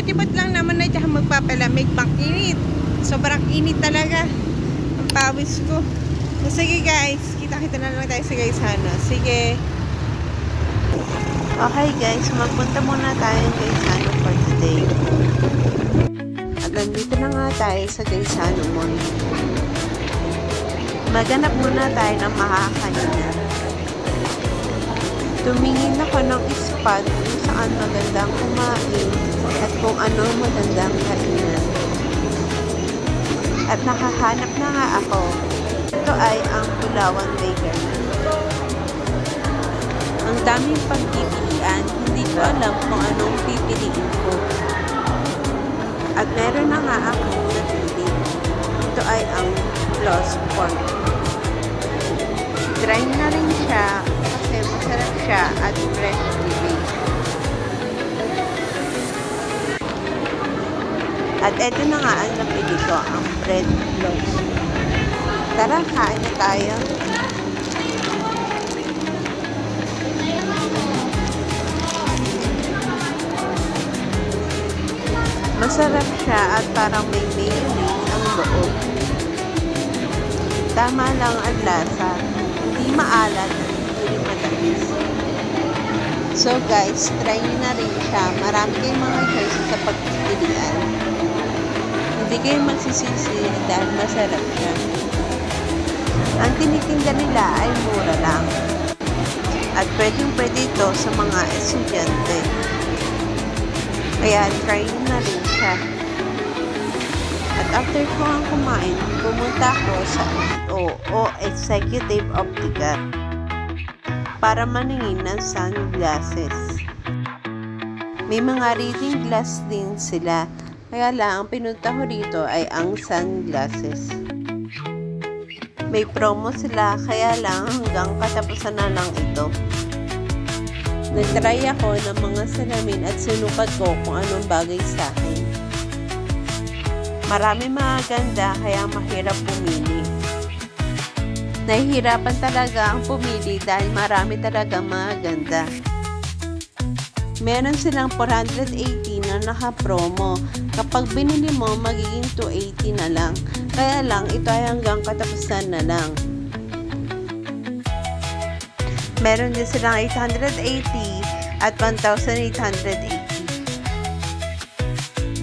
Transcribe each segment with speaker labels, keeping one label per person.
Speaker 1: Ipot-ipot lang naman na tsaka magpapalamig pang init. Sobrang init talaga. Ang pawis ko. So, sige guys, kita-kita na lang tayo sa guys Hano. Sige. Okay guys, magpunta muna tayo guys Hano for today. At nandito na nga tayo sa guys Hano Mall. Maghanap muna tayo ng makakainan. Tumingin ako ng spot kung saan magandang kumain at kung ano magandang kainan. At nakahanap na nga ako. Ito ay ang Bulawan Bakery. Ang daming pagpipilian, hindi ko alam kung anong pipiliin ko. At meron na nga akong napili. Ito ay ang Lost Pork. Try na rin siya kasi masarap siya at freshly baked. At eto na nga ang napili ko, ang bread loaves. Tara, kain na tayo. Masarap siya at parang may mayonnaise ang loob. Tama lang ang lasa. Hindi maalat at hindi rin matamis. So guys, try nyo na rin siya. Marami kayong mga choices sa pagpipilian. Hindi kayo magsisisi dahil masarap siya. Ang tinitinda nila ay mura lang. At pwede ito sa mga estudyante. Kaya try nyo na rin siya. At after ko ang kumain, pumunta ako sa o Executive Optica para maningin ng sunglasses. May mga reading glass din sila, kaya lang ang pinunta ko rito ay ang sunglasses. May promo sila, kaya lang hanggang katapusan na lang ito. Nagtry ako ng mga salamin at sinukat ko kung anong bagay sa akin. Marami mga ganda, kaya mahirap pumili. Nahihirapan talaga ang pumili dahil marami talaga mga ganda. Meron silang 480 na naka-promo. Kapag binili mo, magiging 280 na lang. Kaya lang, ito ay hanggang katapusan na lang. Meron din silang 880 at 1,880.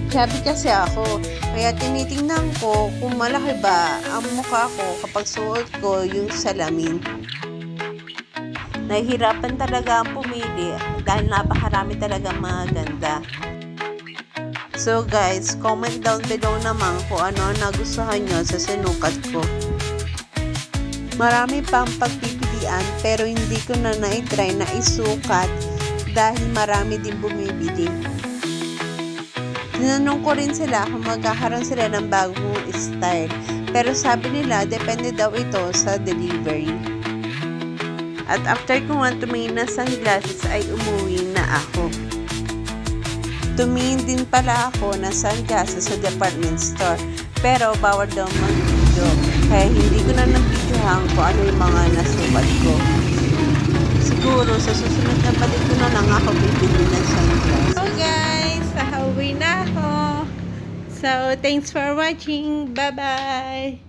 Speaker 1: Sabi kasi ako, kaya tinitingnan ko kung malaki ba ang mukha ko kapag suot ko yung salamin. Nahihirapan talaga ang pumili dahil napakarami talaga mga ganda. So guys, comment down below naman kung ano nagustuhan nyo sa sinukat ko. Marami pang pagpipilian pero hindi ko na na-try na isukat dahil marami din bumibili. Tinanong ko rin sila kung magkakaroon sila ng bagong style. Pero sabi nila, depende daw ito sa delivery. At after ko nga tumingin ng sunglasses ay umuwi na ako. Tumingin din pala ako ng sunglasses sa department store. Pero bawal daw mag-video. Kaya hindi ko na nabidyohan kung ano yung mga nasukat ko. Siguro sa susunod na balik ko na lang ako bibili ng sunglasses. So guys, pauwi na ako. So thanks for watching. Bye-bye.